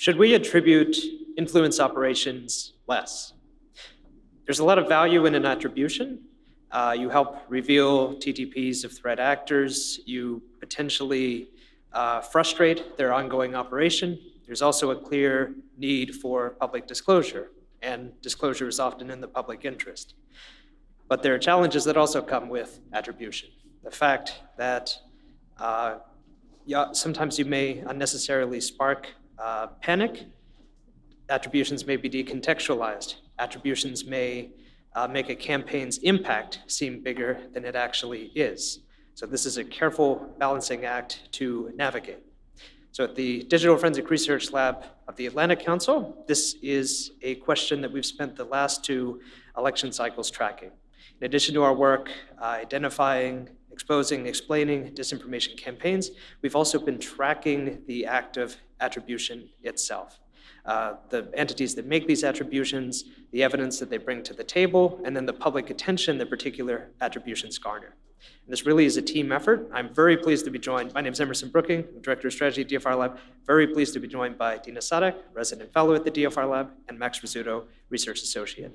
Should we attribute influence operations less? There's a lot of value in an attribution. You help reveal TTPs of threat actors. You potentially frustrate their ongoing operation. There's also a clear need for public disclosure, and disclosure is often in the public interest. But there are challenges that also come with attribution. The fact that sometimes you may unnecessarily spark panic. Attributions may be decontextualized. Attributions may make a campaign's impact seem bigger than it actually is. So this is a careful balancing act to navigate. So at the Digital Forensic Research Lab of the Atlantic Council, this is a question that we've spent the last 2 election cycles tracking. In addition to our work identifying, exposing, explaining disinformation campaigns, we've also been tracking the act of attribution itself. The entities that make these attributions, the evidence that they bring to the table, and then the public attention that particular attributions garner. And this really is a team effort. I'm very pleased to be joined. My name is Emerson Brooking, I'm Director of Strategy at DFRLab. Very pleased to be joined by Dina Sadek, Resident Fellow at the DFRLab, and Max Rizzuto, Research Associate.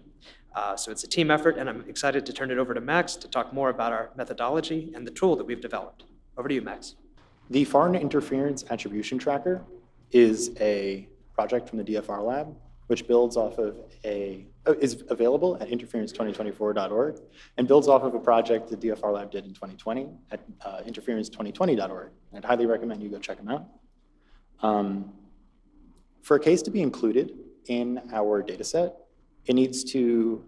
So it's a team effort, and I'm excited to turn it over to Max to talk more about our methodology and the tool that we've developed. Over to you, Max. The Foreign Interference Attribution Tracker is a project from the DFRLab, which builds off of is available at interference2024.org and builds off of a project the DFRLab did in 2020 at interference2020.org. I'd highly recommend you go check them out. For a case to be included in our data set, it needs to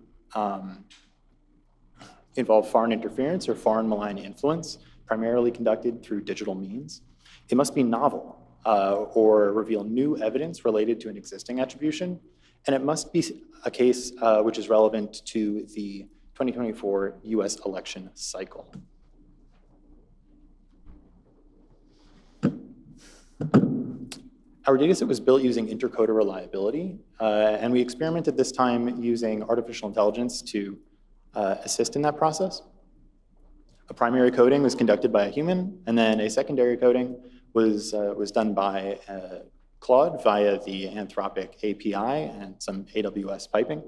involve foreign interference or foreign malign influence, primarily conducted through digital means. It must be novel or reveal new evidence related to an existing attribution, and it must be a case which is relevant to the 2024 US election cycle. Our dataset was built using intercoder reliability, and we experimented this time using artificial intelligence to assist in that process. A primary coding was conducted by a human, and then a secondary coding was done by Claude via the Anthropic API and some AWS piping.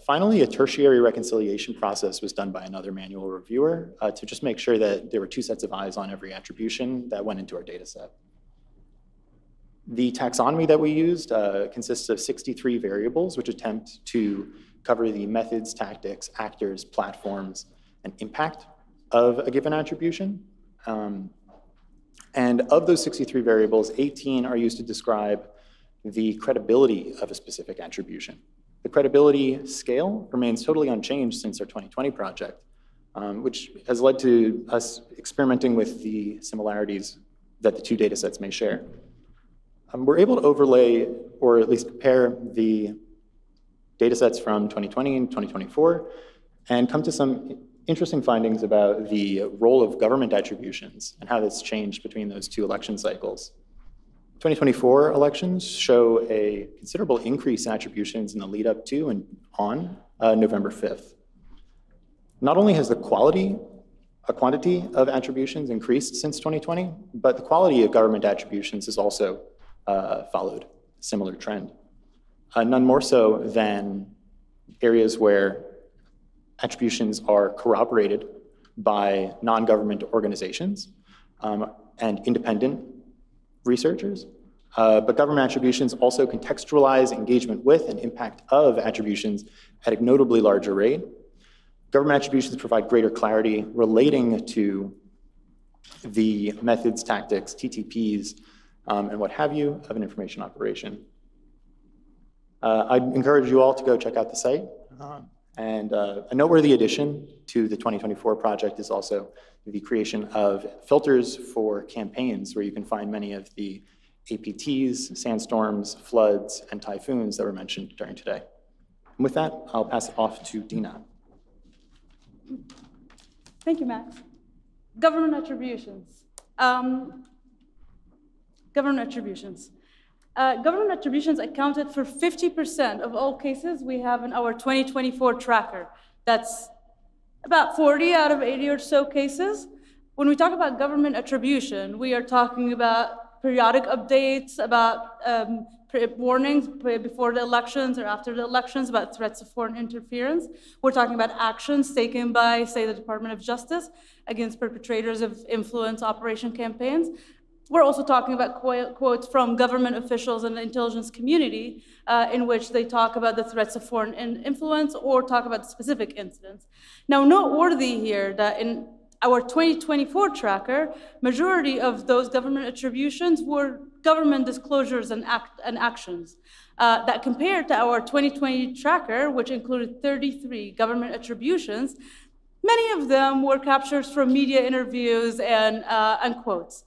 Finally, a tertiary reconciliation process was done by another manual reviewer to just make sure that there were 2 sets of eyes on every attribution that went into our data set. The taxonomy that we used consists of 63 variables, which attempt to cover the methods, tactics, actors, platforms, and impact of a given attribution. And of those 63 variables, 18 are used to describe the credibility of a specific attribution. The credibility scale remains totally unchanged since our 2020 project, which has led to us experimenting with the similarities that the 2 data sets may share. We're able to overlay, or at least compare, the data sets from 2020 and 2024 and come to some interesting findings about the role of government attributions and how that's changed between those 2 election cycles. 2024 elections show a considerable increase in attributions in the lead up to and on November 5th. Not only has the quantity of attributions increased since 2020, but the quality of government attributions has also followed a similar trend. None more so than areas where attributions are corroborated by non-government organizations and independent researchers. But government attributions also contextualize engagement with and impact of attributions at a notably larger rate. Government attributions provide greater clarity relating to the methods, tactics, TTPs, and what have you of an information operation. I'd encourage you all to go check out the site. And a noteworthy addition to the 2024 project is also the creation of filters for campaigns, where you can find many of the APTs, sandstorms, floods, and typhoons that were mentioned during today. And with that, I'll pass it off to Dina. Thank you, Max. Government attributions. Government attributions. Government attributions accounted for 50% of all cases we have in our 2024 tracker. That's about 40 out of 80 or so cases. When we talk about government attribution, we are talking about periodic updates about warnings before the elections or after the elections about threats of foreign interference. We're talking about actions taken by, say, the Department of Justice against perpetrators of influence operation campaigns. We're also talking about quotes from government officials and the intelligence community in which they talk about the threats of foreign influence or talk about specific incidents. Now, noteworthy here that in our 2024 tracker, majority of those government attributions were government disclosures and actions. That compared to our 2020 tracker, which included 33 government attributions, many of them were captures from media interviews and quotes.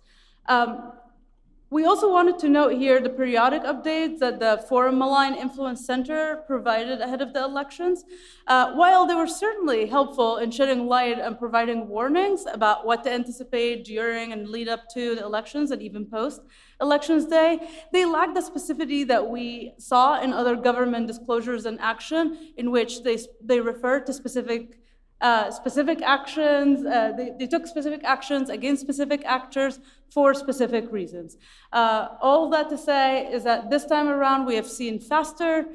We also wanted to note here the periodic updates that the Foreign Malign Influence Center provided ahead of the elections. While they were certainly helpful in shedding light and providing warnings about what to anticipate during and lead up to the elections and even post-elections day, they lacked the specificity that we saw in other government disclosures and action in which they refer to specific actions, they took specific actions against specific actors for specific reasons. All that to say is that this time around we have seen faster,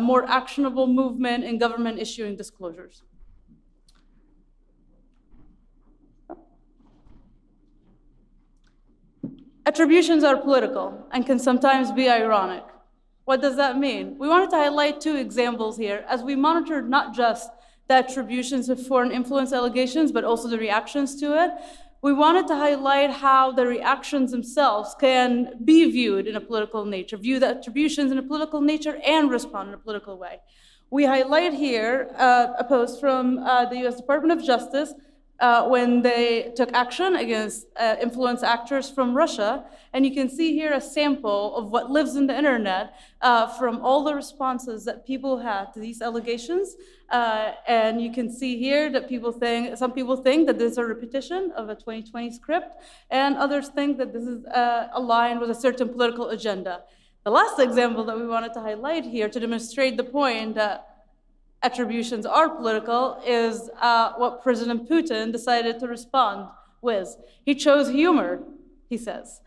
more actionable movement in government issuing disclosures. Attributions are political and can sometimes be ironic. What does that mean? We wanted to highlight two examples here as we monitored not just the attributions of foreign influence allegations, but also the reactions to it. We wanted to highlight how the reactions themselves can be viewed in a political nature, view the attributions in a political nature and respond in a political way. We highlight here a post from the US Department of Justice when they took action against influence actors from Russia. And you can see here a sample of what lives in the internet from all the responses that people had to these allegations. And you can see here that some people think that this is a repetition of a 2020 script, and others think that this is aligned with a certain political agenda. The last example that we wanted to highlight here to demonstrate the point that attributions are political is what President Putin decided to respond with. He chose humor, he says.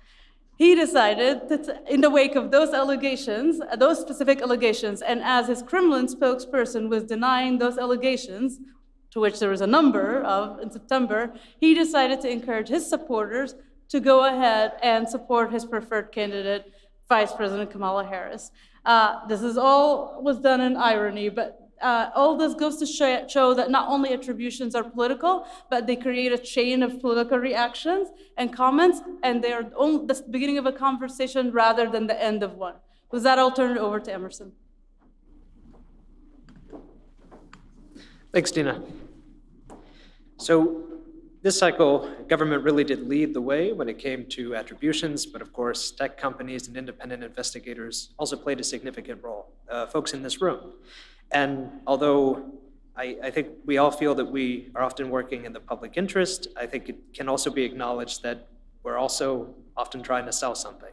He decided that in the wake of those allegations, those specific allegations, and as his Kremlin spokesperson was denying those allegations, to which there was a number of in September, he decided to encourage his supporters to go ahead and support his preferred candidate, Vice President Kamala Harris. This is all was done in irony, but all this goes to show that not only attributions are political, but they create a chain of political reactions and comments, and they're the beginning of a conversation rather than the end of one. With that, I'll turn it over to Emerson. Thanks, Dina. So this cycle, government really did lead the way when it came to attributions, but of course, tech companies and independent investigators also played a significant role, folks in this room. And although I think we all feel that we are often working in the public interest, I think it can also be acknowledged that we're also often trying to sell something,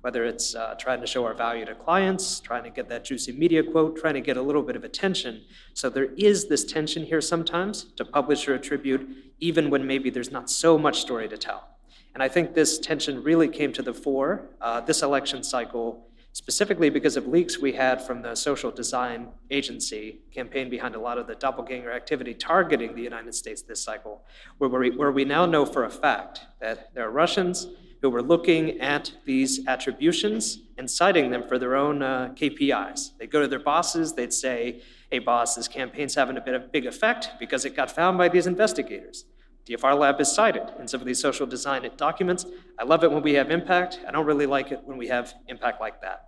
whether it's trying to show our value to clients, trying to get that juicy media quote, trying to get a little bit of attention. So there is this tension here sometimes to publish or attribute, even when maybe there's not so much story to tell. And I think this tension really came to the fore this election cycle, specifically because of leaks we had from the social design agency campaign behind a lot of the doppelganger activity targeting the United States this cycle, where we now know for a fact that there are Russians who were looking at these attributions and citing them for their own KPIs. They'd go to their bosses, they'd say, hey boss, this campaign's having a big effect because it got found by these investigators. DFRLab is cited in some of these social design documents. I love it when we have impact. I don't really like it when we have impact like that.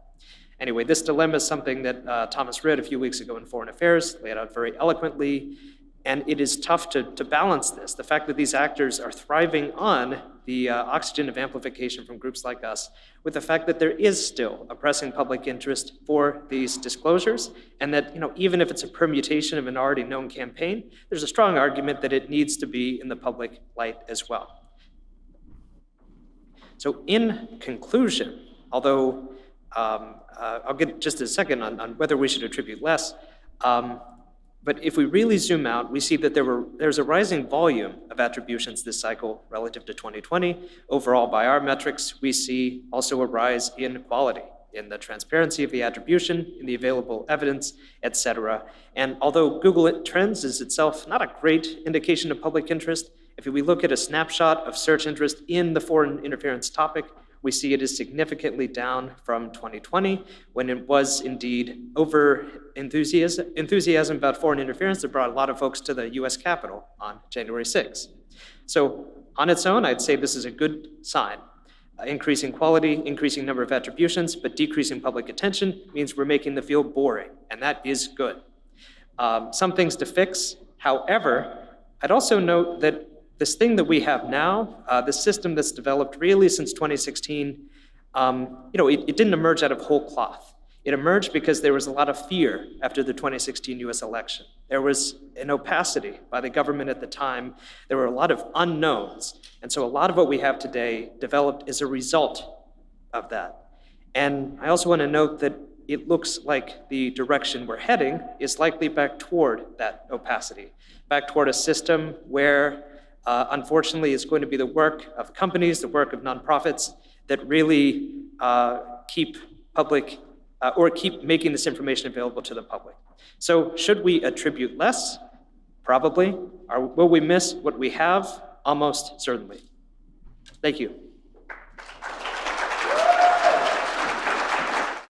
Anyway, this dilemma is something that Thomas Rid a few weeks ago in Foreign Affairs laid out very eloquently, and it is tough to balance this. The fact that these actors are thriving on the oxygen of amplification from groups like us, with the fact that there is still a pressing public interest for these disclosures, and that even if it's a permutation of an already known campaign, there's a strong argument that it needs to be in the public light as well. So in conclusion, although I'll get just a second on whether we should attribute less, But if we really zoom out, we see that there's a rising volume of attributions this cycle relative to 2020. Overall, by our metrics, we see also a rise in quality, in the transparency of the attribution, in the available evidence, et cetera. And although Google Trends is itself not a great indication of public interest, if we look at a snapshot of search interest in the foreign interference topic, we see it is significantly down from 2020, when it was indeed over enthusiasm about foreign interference that brought a lot of folks to the US Capitol on January 6th. So on its own, I'd say this is a good sign. Increasing quality, increasing number of attributions, but decreasing public attention means we're making the field boring, and that is good. Some things to fix. However, I'd also note that this thing that we have now, the system that's developed really since 2016, it didn't emerge out of whole cloth. It emerged because there was a lot of fear after the 2016 US election. There was an opacity by the government at the time. There were a lot of unknowns. And so a lot of what we have today developed as a result of that. And I also want to note that it looks like the direction we're heading is likely back toward that opacity, back toward a system where unfortunately, it's going to be the work of companies, the work of nonprofits that really keep making this information available to the public. So should we attribute less? Probably. Will we miss what we have? Almost certainly. Thank you.